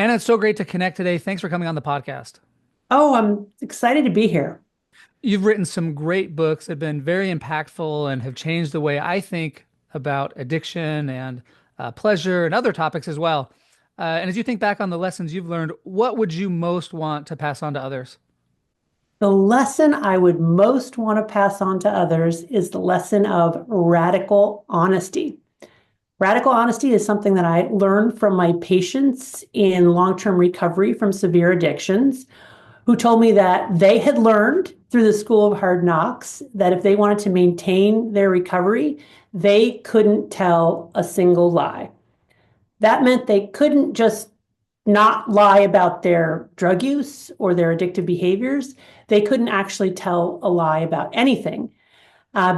Anna, it's so great to connect today. Thanks for coming on the podcast. Oh, I'm excited to be here. You've written some great books that have been very impactful and have changed the way I think about addiction and pleasure and other topics as well. And as you think back on the lessons you've learned, what would you most want to pass on to others? The lesson I would most want to pass on to others is the lesson of radical honesty. Radical honesty is something that I learned from my patients in long-term recovery from severe addictions, who told me that they had learned through the school of hard knocks that if they wanted to maintain their recovery, they couldn't tell a single lie. That meant they couldn't just not lie about their drug use or their addictive behaviors. They couldn't actually tell a lie about anything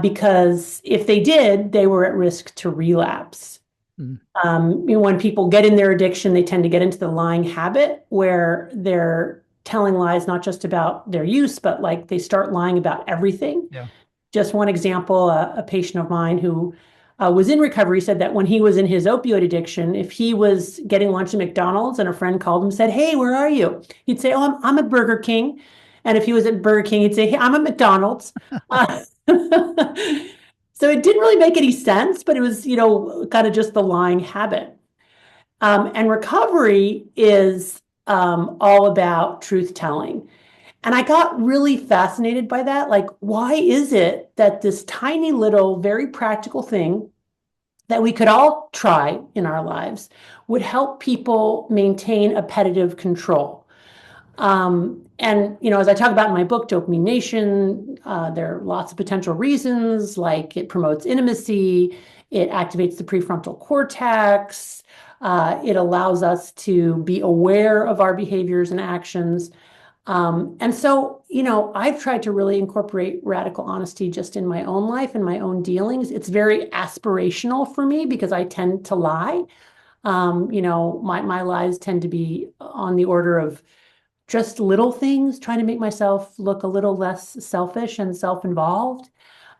because if they did, they were at risk to relapse. Mm. When people get in their addiction, they tend to get into the lying habit where they're telling lies not just about their use, but like they start lying about everything. Yeah. Just one example, a patient of mine who was in recovery said that when he was in his opioid addiction, if he was getting lunch at McDonald's and a friend called him and said, "Hey, where are you?" He'd say, "Oh, I'm at Burger King." And if he was at Burger King, he'd say, "Hey, I'm at McDonald's." So it didn't really make any sense, but it was, kind of just the lying habit. And recovery is all about truth telling. And I got really fascinated by that. Like, why is it that this tiny little, very practical thing that we could all try in our lives would help people maintain appetitive control? And as I talk about in my book, Dopamine Nation, there are lots of potential reasons, like it promotes intimacy, it activates the prefrontal cortex, it allows us to be aware of our behaviors and actions. And so, I've tried to really incorporate radical honesty just in my own life and my own dealings. It's very aspirational for me because I tend to lie. My lies tend to be on the order of just little things, trying to make myself look a little less selfish and self-involved.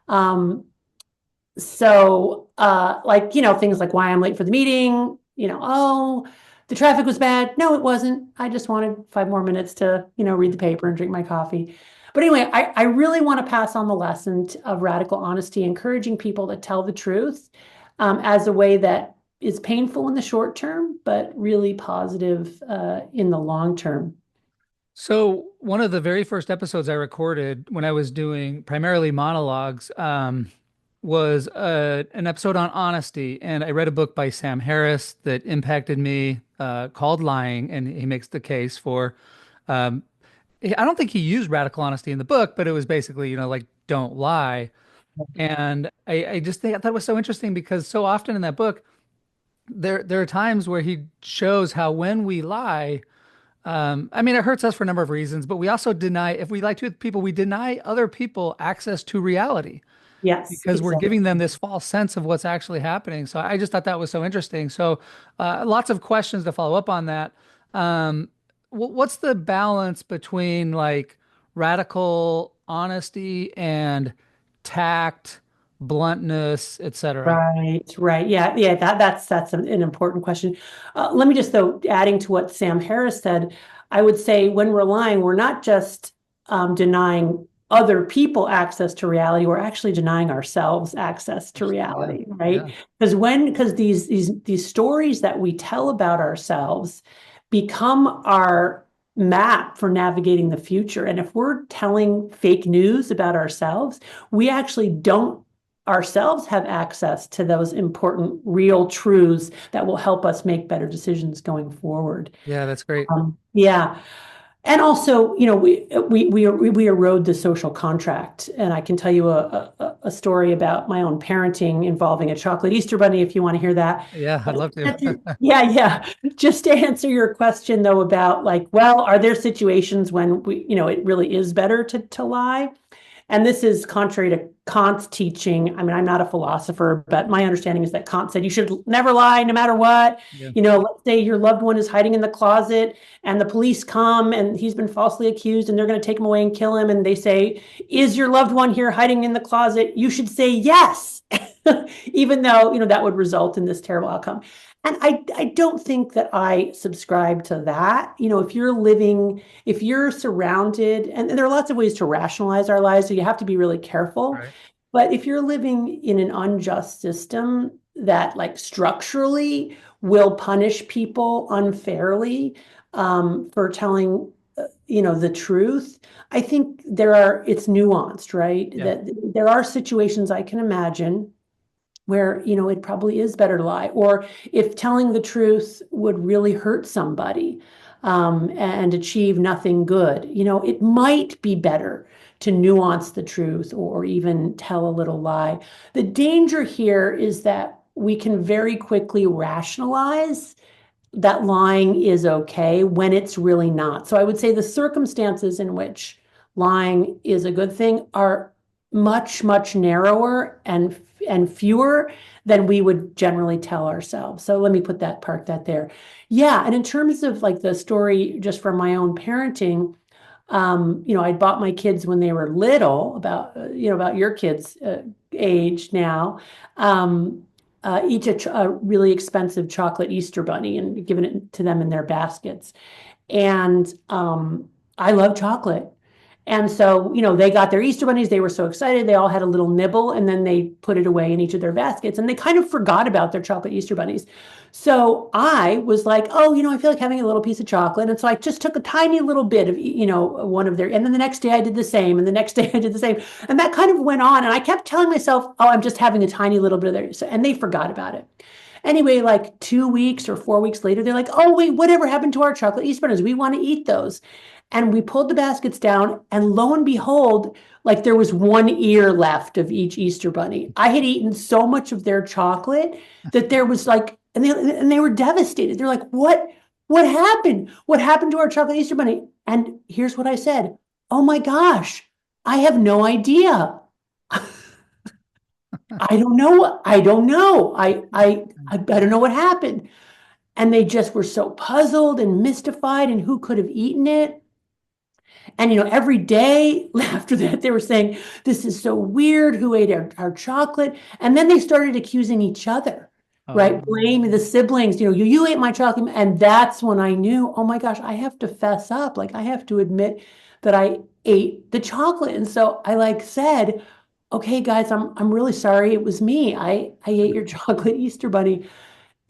Um, things like why I'm late for the meeting, oh, the traffic was bad. No, it wasn't. I just wanted 5 more minutes to, read the paper and drink my coffee. But anyway, I really want to pass on the lesson of radical honesty, encouraging people to tell the truth as a way that is painful in the short term, but really positive in the long term. So, one of the very first episodes I recorded when I was doing primarily monologues was an episode on honesty. And I read a book by Sam Harris that impacted me called Lying. And he makes the case for, um, I don't think he used radical honesty in the book, but it was basically, like, don't lie. And I just think I thought it was so interesting because so often in that book, there are times where he shows how when we lie, I mean, it hurts us for a number of reasons, but we also deny, if we lie to people, we deny other people access to reality Yes, because we're exactly. giving them this false sense of what's actually happening. So I just thought that was so interesting. So, lots of questions to follow up on that. What's the balance between like radical honesty and tact, bluntness, etc.? Right, right. Yeah, yeah, that's an important question. Let me just though, adding to what Sam Harris said, I would say when we're lying, we're not just denying other people access to reality, we're actually denying ourselves access to Yeah, reality, right? yeah. Because these stories that we tell about ourselves become our map for navigating the future. And if we're telling fake news about ourselves, we actually don't ourselves have access to those important real truths that will help us make better decisions going forward. Yeah, that's great. Yeah. And also, we erode the social contract. And I can tell you a story about my own parenting involving a chocolate Easter bunny if you want to hear that. Yeah, I'd But love to. yeah, yeah. Just to answer your question though about like, well, are there situations when it really is better to lie? And this is contrary to Kant's teaching. I mean, I'm not a philosopher, but my understanding is that Kant said you should never lie no matter what. Yeah. Let's say your loved one is hiding in the closet and the police come and he's been falsely accused and they're going to take him away and kill him. And they say, "Is your loved one here hiding in the closet?" You should say yes, even though, that would result in this terrible outcome. And I don't think that I subscribe to that. If you're surrounded, and there are lots of ways to rationalize our lives, so you have to be really careful. Right. But if you're living in an unjust system that like structurally will punish people unfairly for telling, the truth, I think it's nuanced, right? Yeah. That there are situations I can imagine where it probably is better to lie, or if telling the truth would really hurt somebody and achieve nothing good, it might be better to nuance the truth or even tell a little lie. The danger here is that we can very quickly rationalize that lying is okay when it's really not. So I would say the circumstances in which lying is a good thing are much, much narrower and fewer than we would generally tell ourselves. So let me park that there. Yeah, and in terms of like the story just from my own parenting, I bought my kids when they were little, about your kids' age now. Um, each a really expensive chocolate Easter bunny and given it to them in their baskets. And I love chocolate. And so, they got their Easter bunnies. They were so excited. They all had a little nibble and then they put it away in each of their baskets. And they kind of forgot about their chocolate Easter bunnies. So I was like, oh, I feel like having a little piece of chocolate. And so I just took a tiny little bit of, one of their, and then the next day I did the same. And the next day I did the same. And that kind of went on. And I kept telling myself, oh, I'm just having a tiny little bit of theirs. And they forgot about it. Anyway, like 2 weeks or 4 weeks later, they're like, oh, wait, whatever happened to our chocolate Easter bunnies? We want to eat those. And we pulled the baskets down, and lo and behold, like there was one ear left of each Easter bunny. I had eaten so much of their chocolate that there was like, and they were devastated. They're like, what happened? What happened to our chocolate Easter bunny? And here's what I said. Oh my gosh, I have no idea. I don't know. I don't know. I don't know what happened. And they just were so puzzled and mystified and who could have eaten it. And every day after that, they were saying, this is so weird. Who ate our chocolate? And then they started accusing each other, right? Blaming the siblings, you ate my chocolate. And that's when I knew, oh my gosh, I have to fess up. Like I have to admit that I ate the chocolate. And so I like said, okay, guys, I'm really sorry. It was me. I ate your chocolate Easter bunny.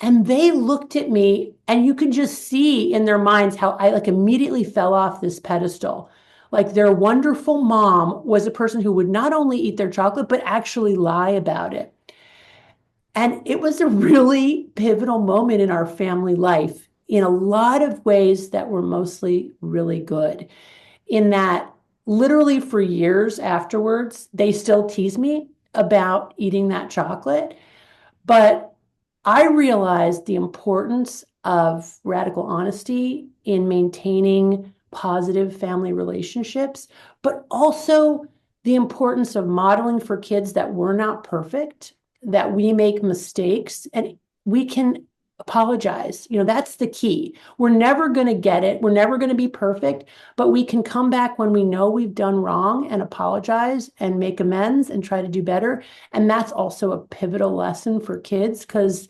And they looked at me, and you can just see in their minds how I like immediately fell off this pedestal. Like their wonderful mom was a person who would not only eat their chocolate, but actually lie about it. And it was a really pivotal moment in our family life in a lot of ways that were mostly really good. In that, literally for years afterwards, they still tease me about eating that chocolate. But I realized the importance of radical honesty in maintaining positive family relationships, but also the importance of modeling for kids that we're not perfect, that we make mistakes, and we can apologize. That's the key. We're never going to get it. We're never going to be perfect, but we can come back when we know we've done wrong and apologize and make amends and try to do better. And that's also a pivotal lesson for kids because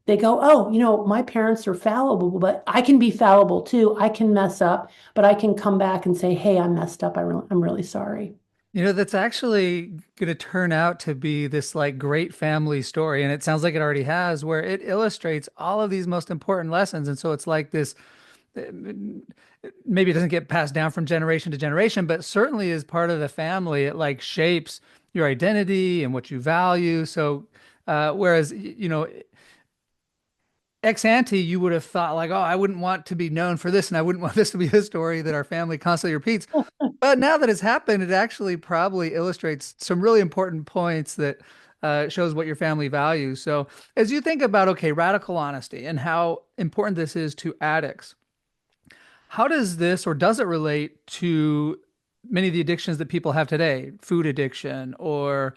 they go, oh, my parents are fallible, but I can be fallible too. I can mess up, but I can come back and say, hey, I messed up. I'm really sorry. That's actually going to turn out to be this like great family story. And it sounds like it already has, where it illustrates all of these most important lessons. And so it's like this, maybe it doesn't get passed down from generation to generation, but certainly is part of the family. It like shapes your identity and what you value. So, whereas, ex ante, you would have thought like, oh, I wouldn't want to be known for this, and I wouldn't want this to be a story that our family constantly repeats. But now that it's happened, it actually probably illustrates some really important points that shows what your family values. So as you think about, okay, radical honesty and how important this is to addicts, how does this or does it relate to many of the addictions that people have today, food addiction or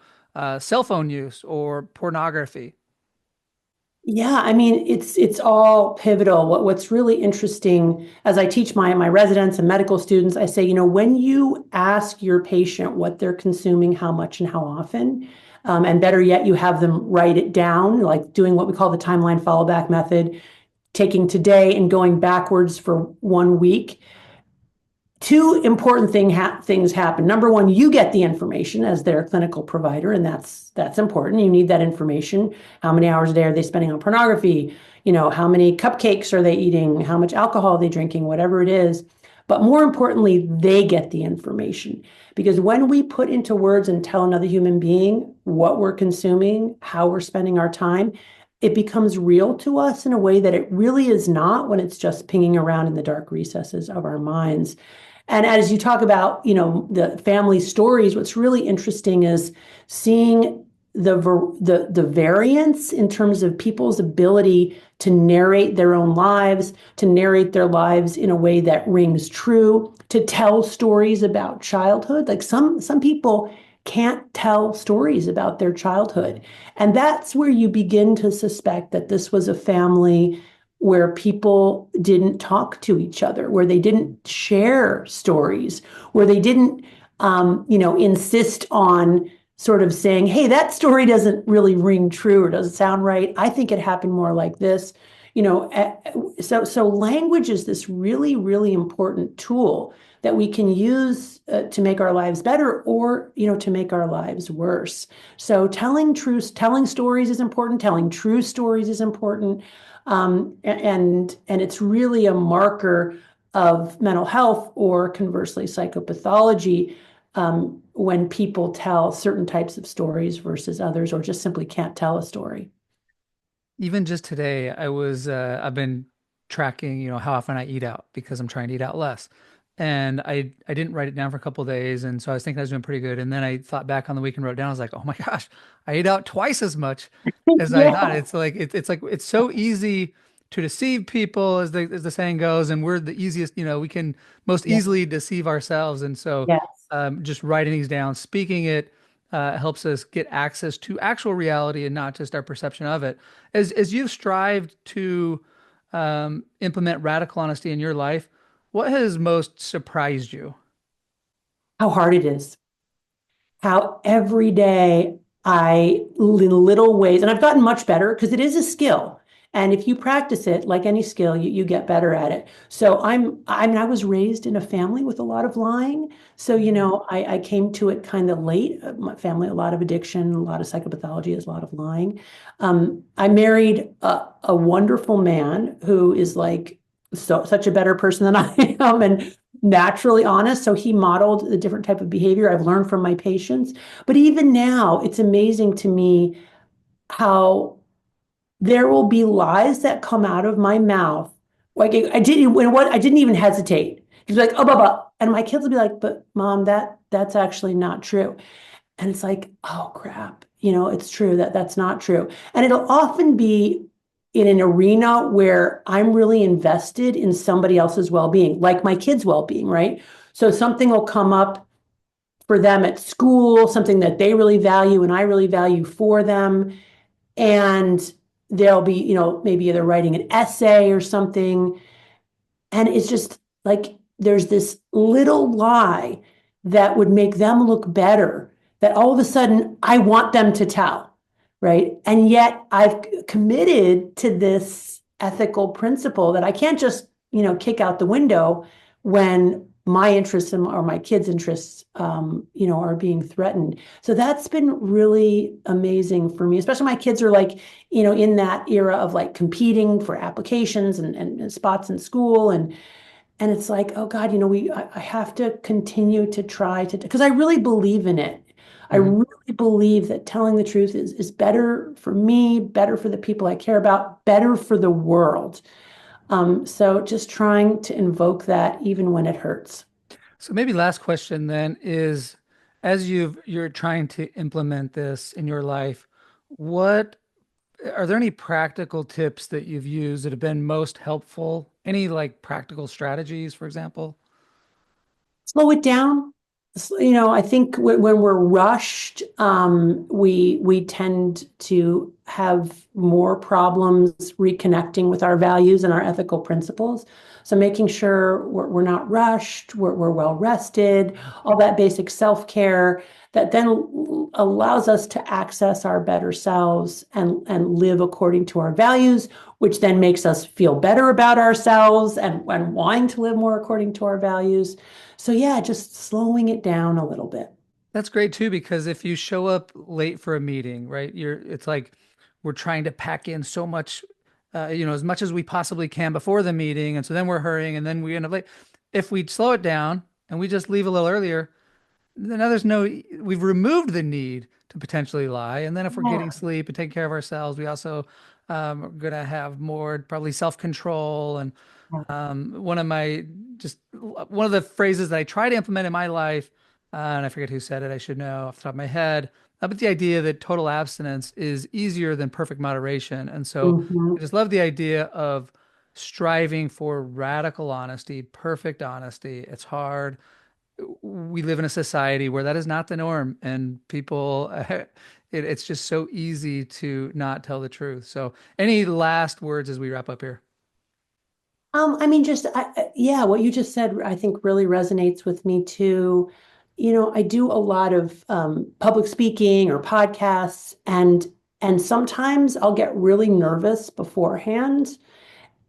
cell phone use or pornography? Yeah, I mean, it's all pivotal. What's really interesting as I teach my residents and medical students, I say, when you ask your patient what they're consuming, how much and how often, And better yet, you have them write it down, like doing what we call the timeline follow back method, taking today and going backwards for 1 week. Two important things happen. Number one, you get the information as their clinical provider, and that's important. You need that information. How many hours a day are they spending on pornography? How many cupcakes are they eating? How much alcohol are they drinking? Whatever it is. But more importantly, they get the information. Because when we put into words and tell another human being what we're consuming, how we're spending our time, it becomes real to us in a way that it really is not when it's just pinging around in the dark recesses of our minds. And as you talk about, the family stories, what's really interesting is seeing the variance in terms of people's ability to narrate their own lives, to narrate their lives in a way that rings true, to tell stories about childhood. Like some people can't tell stories about their childhood. And that's where you begin to suspect that this was a family where people didn't talk to each other, where they didn't share stories, where they didn't, insist on sort of saying, "Hey, that story doesn't really ring true or doesn't sound right. I think it happened more like this." So language is this really, really important tool that we can use to make our lives better or, to make our lives worse. So telling stories is important. Telling true stories is important. And it's really a marker of mental health or conversely psychopathology when people tell certain types of stories versus others, or just simply can't tell a story. Even just today, I've been tracking, how often I eat out because I'm trying to eat out less. And I didn't write it down for a couple of days, and so I was thinking I was doing pretty good. And then I thought back on the week and wrote down, I was like, oh my gosh, I ate out twice as much as I thought. Yeah, It's like it's so easy to deceive people, as the saying goes, and we're the easiest, we can most yeah, easily deceive ourselves. And so yes. just writing these down, speaking it, helps us get access to actual reality and not just our perception of it. As you've strived to implement radical honesty in your life, what has most surprised you? How hard it is. How every day in little ways, and I've gotten much better because it is a skill. And if you practice it, like any skill, you get better at it. So I was raised in a family with a lot of lying. So, I came to it kind of late. My family, a lot of addiction, a lot of psychopathology, is a lot of lying. I married a wonderful man who is like such a better person than I am. And naturally honest. So he modeled the different type of behavior I've learned from my patients. But even now, it's amazing to me how there will be lies that come out of my mouth. Like I didn't even hesitate. He's like, oh, blah. And my kids will be like, but mom, that's actually not true. And it's like, oh crap, it's true that's not true. And it'll often be in an arena where I'm really invested in somebody else's well-being, like my kids' well-being, right? So something will come up for them at school, something that they really value and I really value for them. And they'll be, maybe either writing an essay or something, and it's just like there's this little lie that would make them look better that all of a sudden I want them to tell, right? And yet I've committed to this ethical principle that I can't just, kick out the window when my interests or my kids' interests, are being threatened. So that's been really amazing for me, especially my kids are like, in that era of like competing for applications and spots in school. And it's like, oh God, I have to continue to try to, because I really believe in it. I Mhm. really believe that telling the truth is better for me, better for the people I care about, better for the world. So just trying to invoke that even when it hurts. So maybe last question then is, as you're trying to implement this in your life, what are there any practical tips that you've used that have been most helpful? Any like practical strategies, for example? Slow it down. I think when we're rushed, we tend to have more problems reconnecting with our values and our ethical principles. So making sure we're not rushed, we're well rested, all that basic self-care that then allows us to access our better selves and live according to our values, which then makes us feel better about ourselves and wanting to live more according to our values. So yeah, just slowing it down a little bit. That's great too, because if you show up late for a meeting, right, it's like we're trying to pack in so much, as much as we possibly can before the meeting. And so then we're hurrying and then we end up late. If we slow it down and we just leave a little earlier, then now we've removed the need to potentially lie. And then if we're getting Yeah. sleep and taking care of ourselves, we also are going to have more probably self-control. And one of the phrases that I try to implement in my life, and I forget who said it, I should know off the top of my head, but the idea that total abstinence is easier than perfect moderation. And so I Mhm. just love the idea of striving for radical honesty, perfect honesty. It's hard. We live in a society where that is not the norm, and people, it's just so easy to not tell the truth. So, any last words as we wrap up here? I mean, yeah, what you just said, I think really resonates with me too. I do a lot of public speaking or podcasts, and sometimes I'll get really nervous beforehand.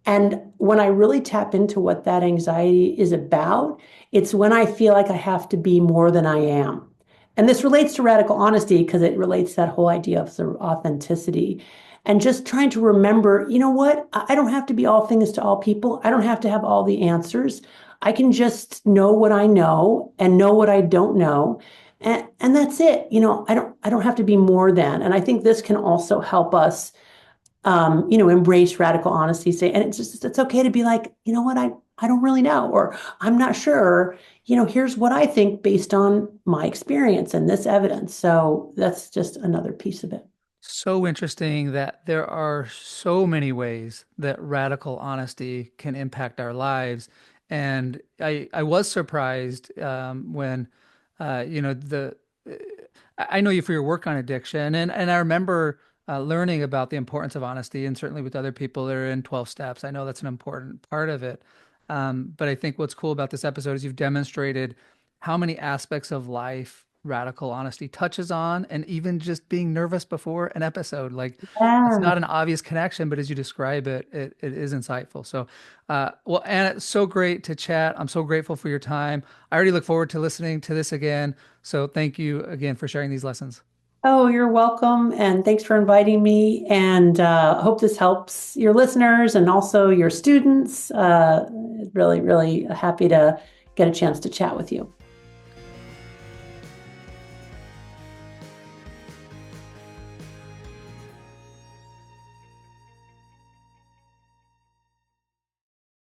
And when I really tap into what that anxiety is about, it's when I feel like I have to be more than I am. And this relates to radical honesty because it relates to that whole idea of sort of authenticity and just trying to remember, you know what? I don't have to be all things to all people. I don't have to have all the answers. I can just know what I know and know what I don't know. And that's it. I don't have to be more than. And I think this can also help us embrace radical honesty, say, and it's okay to be like, you know what, I don't really know, or I'm not sure, here's what I think based on my experience and this evidence. So that's just another piece of it. So interesting that there are so many ways that radical honesty can impact our lives. And I was surprised when, the I know you for your work on addiction, and I remember learning about the importance of honesty, and certainly with other people that are in 12 steps. I know that's an important part of it. But I think what's cool about this episode is you've demonstrated how many aspects of life radical honesty touches on, and even just being nervous before an episode. Like it's Yeah. not an obvious connection, but as you describe it, it is insightful. So, well, Anna, it's so great to chat. I'm so grateful for your time. I already look forward to listening to this again. So thank you again for sharing these lessons. Oh, you're welcome. And thanks for inviting me. And hope this helps your listeners and also your students. Really, really happy to get a chance to chat with you.